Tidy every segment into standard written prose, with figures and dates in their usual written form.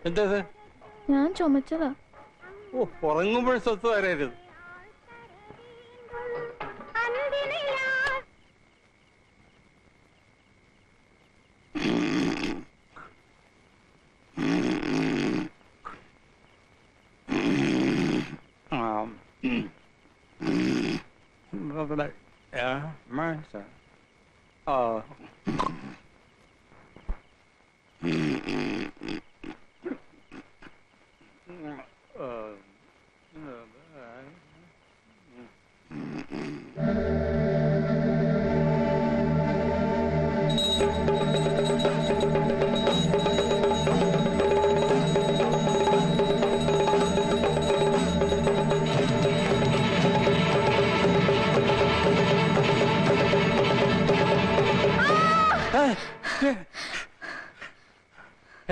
എന്താ ഞാൻ ചുമച്ചതാ. ഓ, ഉറങ്ങുമ്പോൾ സ്വത്ത് വരരുത്.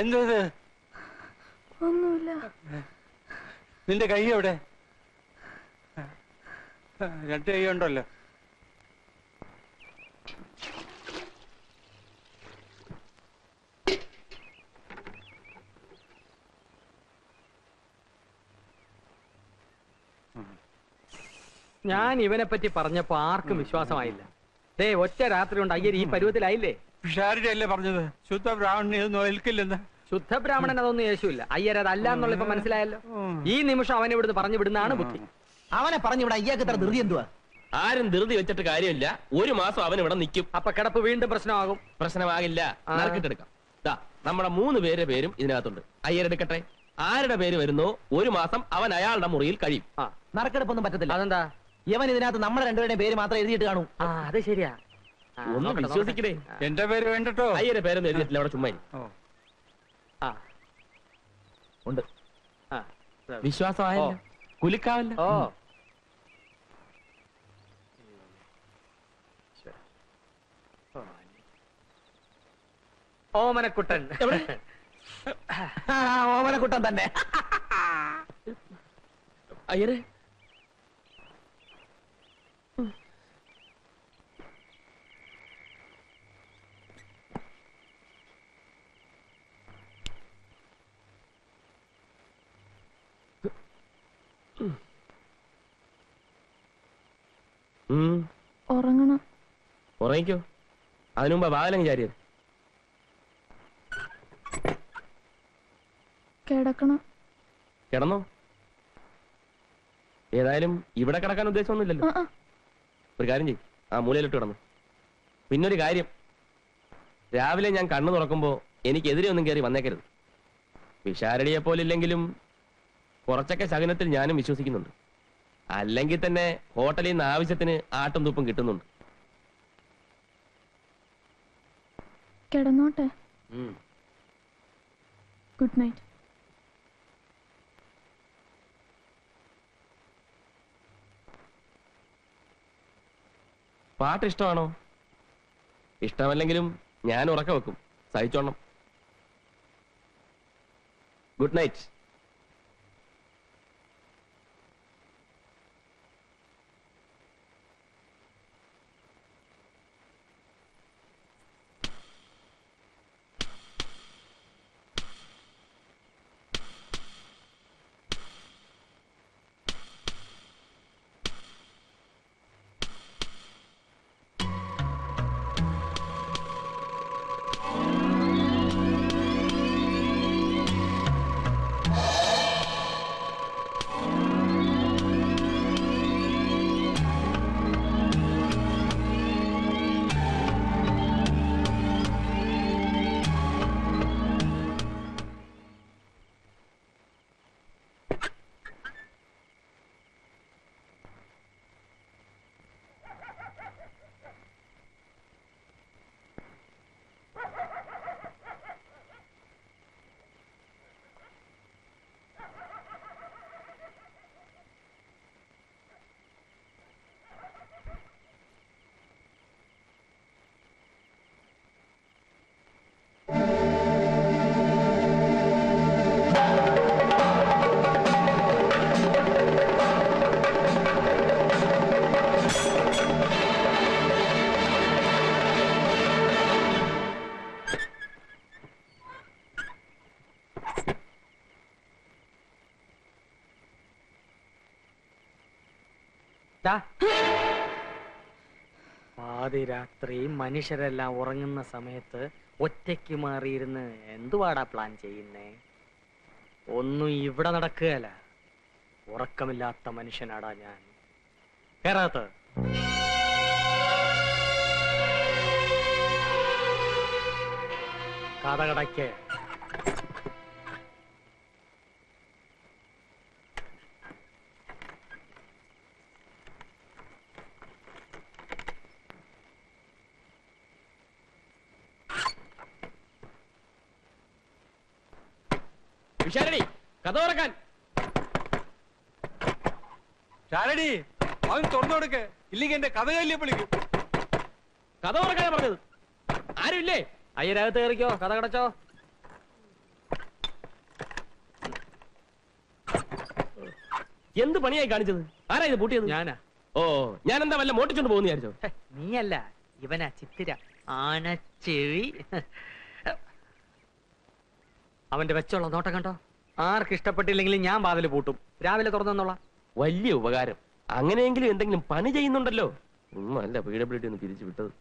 എന്തത്? ഒന്നുമില്ല. നിന്റെ കൈ എവിടെ? രണ്ട് കൈ ഉണ്ടല്ലോ. ഞാൻ ഇവനെ പറ്റി പറഞ്ഞപ്പോ ആർക്കും വിശ്വാസമായില്ല. ദേ ഒറ്റ രാത്രി കൊണ്ട് അയ്യർ ഈ പരുവത്തിലായില്ലേ? പിഷാരിയല്ലേ പറഞ്ഞത് ശുദ്ധ ബ്രാഹ്മണൻ ഇതൊന്നും ഏൽക്കില്ലെന്ന്? ശുദ്ധ ബ്രാഹ്മണൻ അതൊന്നും യേശുവില്ല. അയ്യർ അതല്ല എന്നുള്ള ഇപ്പൊ മനസ്സിലായല്ലോ. ഈ നിമിഷം അവനെ ഇവിടുന്ന് പറഞ്ഞു വിടുന്നതാണ് ബുദ്ധി. അവനെ പറഞ്ഞു വിടാൻ ഇയാൾക്ക് ഇത്ര ധൃതി എന്തുവാ? ആരും ധൃതി വെച്ചിട്ട് കാര്യമില്ല. ഒരു മാസം അവൻ ഇവിടെ നിൽക്കും. അപ്പൊ കിടപ്പ് വീണ്ടും പ്രശ്നമാകും. പ്രശ്നമാകില്ല, നറുക്കിട്ടെടുക്കാം. നമ്മുടെ 3 പേരുടെ പേരും ഇതിനകത്തുണ്ട്. അയ്യരെടുക്കട്ടെ. ആരുടെ പേര് വരുന്നോ ഒരു മാസം അവൻ അയാളുടെ മുറിയിൽ കഴിയും. നറുക്കെടുപ്പൊന്നും പറ്റത്തില്ല. അതെന്താ? ഇവൻ ഇതിനകത്ത് നമ്മുടെ രണ്ടുപേരുടെയും പേര് മാത്രം എഴുതിയിട്ട് കാണൂ. അത് ശരിയാ. ഒന്ന് വിശ്വസിക്കണേ. എന്റെ പേര് വേണ്ടട്ടോ. അയ്യരുടെ പേരൊന്നും എഴുതിയിട്ടില്ല അവിടെ ചുമ്മാ. ഉണ്ട്. വിശ്വാസമായല്ലോ, കുലുക്കാവല്ലോ. ഓമനക്കുട്ടൻ. ഓമനക്കുട്ടൻ തന്നെ. അയ്യരെ ഉറങ്ങണം. ഉറങ്ങിക്കോ. അതിനു മുമ്പ് വാതിലങ്ങ് ചാരിയത്. കിടക്കണം. കിടന്നോ? ഏതായാലും ഇവിടെ കിടക്കാൻ ഉദ്ദേശമൊന്നുമില്ലല്ലോ. ഒരു കാര്യം ചെയ്യും, ആ മൂലയിലിട്ട് കിടന്നു. പിന്നൊരു കാര്യം, രാവിലെ ഞാൻ കണ്ണു തുറക്കുമ്പോ എനിക്കെതിരെ ഒന്നും കയറി വന്നേക്കരുത്. വിശാരടിയെ പോലില്ലെങ്കിലും കുറച്ചൊക്കെ ശകുനത്തിൽ ഞാനും വിശ്വസിക്കുന്നുണ്ട്. അല്ലെങ്കിൽ തന്നെ ഹോട്ടലിൽ നിന്ന് ആവശ്യത്തിന് ആട്ടും തുപ്പും കിട്ടുന്നുണ്ട്. കിടന്നോട്ടെ. Good night. പാട്ട് ഇഷ്ടമാണോ? ഇഷ്ടമല്ലെങ്കിലും ഞാൻ ഉറക്കം വെക്കും, സഹിച്ചോണം. Good night. പാതിരാത്രി മനുഷ്യരെല്ലാം ഉറങ്ങുന്ന സമയത്ത് ഒറ്റയ്ക്ക് മാറിയിരുന്ന് എന്തുവാടാ പ്ലാൻ ചെയ്യുന്നേ? ഒന്നും ഇവിടെ നടക്കുകയല്ല. ഉറക്കമില്ലാത്ത മനുഷ്യനാടാ ഞാൻ. കേറാത്ത കഥകടയ്ക്ക് വിശാലടി കഥ തുറക്കാൻ. ശാരടി അവൻ തുറന്നു കൊടുക്ക്, ഇല്ലെങ്കിൽ എന്റെ കഥ കല്ലിയെ വിളിക്കും. കഥ തുറക്കാനാ പറഞ്ഞത്. ആരുമില്ലേ? അയ്യരകത്ത് കയറിക്കോ. കഥ കടച്ചോ. എന്ത് പണിയായി കാണിച്ചത്? ആരാ ഇത് പൂട്ടിയത്? ഞാനാ. ഓ, ഞാൻ എന്താ വല്ല മോട്ടിച്ചോണ്ട് പോകുന്ന വിചാരിച്ചോ? നീയല്ല, ഇവനാ ചിത്തിര. ആനച്ചെവി. അവന്റെ വെച്ചുള്ള നോട്ടം കണ്ടോ? ആർക്ക് ഇഷ്ടപ്പെട്ടില്ലെങ്കിലും ഞാൻ വാതില് പൂട്ടും. രാവിലെ തുറന്നോളാം. വലിയ ഉപകാരം. അങ്ങനെയെങ്കിലും എന്തെങ്കിലും പണി ചെയ്യുന്നുണ്ടല്ലോ. അല്ല PWD ഒന്ന് പിരിച്ചു വിട്ടത്.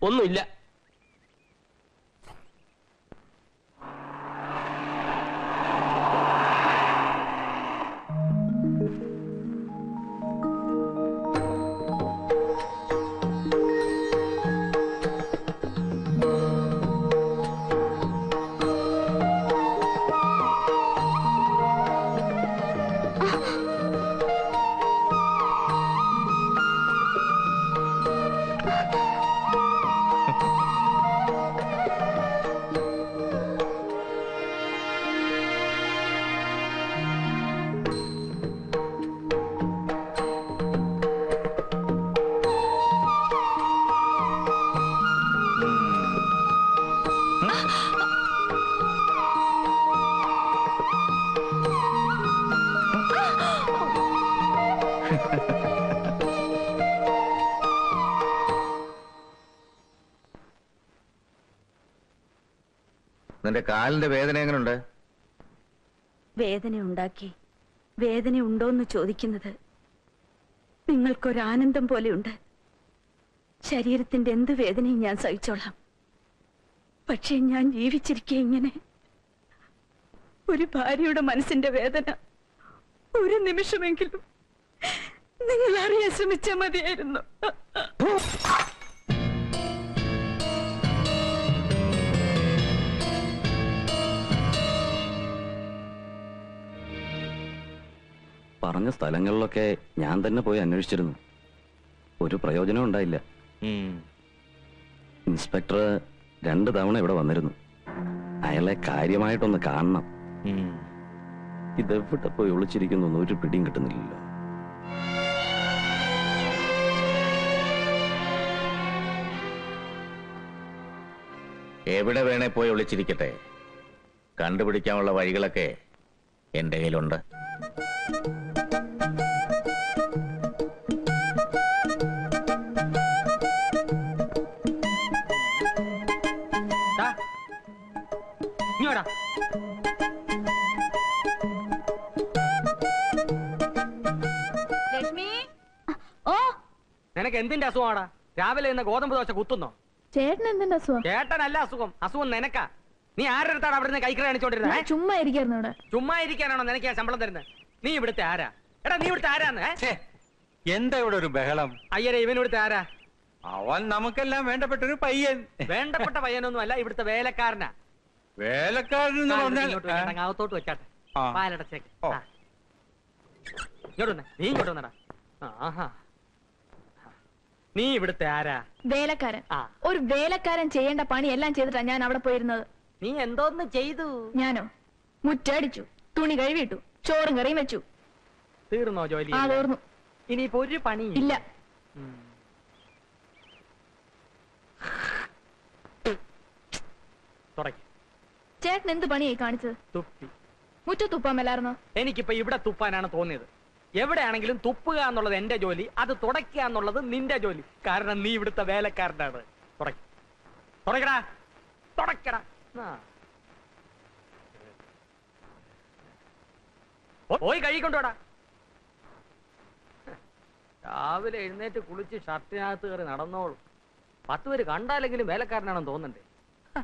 ഒന്നുമില്ല. നിന്റെ കാലിന്റെ വേദന എങ്ങനെയുണ്ട്? വേദന ഉണ്ടാക്കി വേദന ഉണ്ടോന്ന് ചോദിക്കുന്നത് നിങ്ങൾക്കൊരാനന്ദം പോലെയുണ്ട്. ശരീരത്തിന്റെ എന്ത് വേദനയും ഞാൻ സഹിച്ചോളാം. പക്ഷേ ഞാൻ ജീവിച്ചിരിക്കെ ഇങ്ങനെ ഒരു ഭാര്യയുടെ മനസ്സിന്റെ വേദന ഒരു നിമിഷമെങ്കിലും നിങ്ങൾ അറിയാൻ ശ്രമിച്ചാൽ മതിയായിരുന്നു. പറഞ്ഞ സ്ഥലങ്ങളിലൊക്കെ ഞാൻ തന്നെ പോയി അന്വേഷിച്ചിരുന്നു. ഒരു പ്രയോജനം ഉണ്ടായില്ല. ഇൻസ്പെക്ടർ 2 തവണ ഇവിടെ വന്നിരുന്നു. അയാളെ കാര്യമായിട്ടൊന്ന് കാണണം. ഇതെവിടെ പോയി ഒളിച്ചിരിക്കുന്നു ഒരു പിടിയും കിട്ടുന്നില്ലല്ലോ. എവിടെ വേണേ പോയി ഒളിച്ചിരിക്കട്ടെ, കണ്ടുപിടിക്കാനുള്ള വഴികളൊക്കെ എന്റെ കയ്യിലുണ്ട്. ഇങ്ങോട്ടാ. ലക്ഷ്മി. ഓ, നിനക്ക് എന്തിന്റെ അസുഖമാടാ? രാവിലെ ഇന്ന് ഗോതമ്പ് ദോശ കുത്തുന്നോ? ചേട്ടൻ എന്തിന്റെ അസുഖം? ചേട്ടനല്ല അസുഖം, അസുഖം നിനക്കാ. നീ ആരുടെ അടുത്താണ് അവിടെ നിന്ന് കൈക്കറി കാണിച്ചോണ്ടിരുന്നത്? ഞാൻ ചുമ്മാ ഇരിക്കായിരുന്നു ഇവിടെ. ചുമ്മാ ഇരിക്കാനാണോ നിനക്ക് ഞാൻ ശമ്പളം തരുന്നത്? നീ ഇവിടുത്തെ ആരാ? എടാ നീ ഇവിടുത്തെ ആരാന്ന്? എന്താ ഇവിടെ ഒരു ബഹളം? അയ്യരെ, ഇവൻ ഇവിടുത്തെ ആരാ? അവൻ നമുക്കെല്ലാം വേണ്ടപ്പെട്ട ഒരു പയ്യൻ. വേണ്ടപ്പെട്ട പയ്യനൊന്നും അല്ല, ഇവിടുത്തെ വേലക്കാരനാ. വേലക്കാരൻ എന്ന് പറഞ്ഞാൽ അകത്തോട്ട് വെച്ചാട്ടെ. ആ. പാലടച്ചേക്ക്. ഓ. ഇങ്ങോട്ട് വന്നേ. നീ ഇങ്ങോട്ട് വന്നടാ. ആഹാ. നീ ഇവിടുത്തെ ആരാ? വേലക്കാരൻ. ആ. ഒരു വേലക്കാരൻ ചെയ്യേണ്ട പണി എല്ലാം ചെയ്തിട്ടാ ഞാൻ അവിടെ പോയിരുന്നത്. നീ എന്തോന്ന് ചെയ്തു? ഞാനോ? മുറ്റടിച്ചു, തുണി കഴുകിയിട്ടു, ചോറും കറിയും വെച്ചു. തീർന്നോ ജോലി? ആ, തീർന്നു. ഇനിയിപ്പോ ഒരു പണി ഇല്ല. തുടങ്ങി. ചേട്ടൻ എന്ത് പണിയായി കാണിച്ചത്? തുപ്പി. മുറ്റത്ത് തുപ്പാമല്ലായിരുന്നോ? എനിക്കിപ്പോ ഇവിടെ തുപ്പാനാണ് തോന്നിയത്. എവിടെയാണെങ്കിലും തുപ്പുക എന്നുള്ളത് എന്റെ ജോലി, അത് തുടയ്ക്കുക എന്നുള്ളത് നിന്റെ ജോലി. കാരണം നീ ഇവിടുത്തെ വേലക്കാരനാണ്. തുടക്കടാ, തുടക്കടാ. പോയി കഴുകിക്കൊണ്ടോടാ. രാവിലെ എഴുന്നേറ്റ് കുളിച്ച് ഷർട്ടിനകത്ത് കയറി നടന്നോളും. 10 പേര് കണ്ടാലെങ്കിലും വേലക്കാരനാണെന്ന് തോന്നണ്ടേ?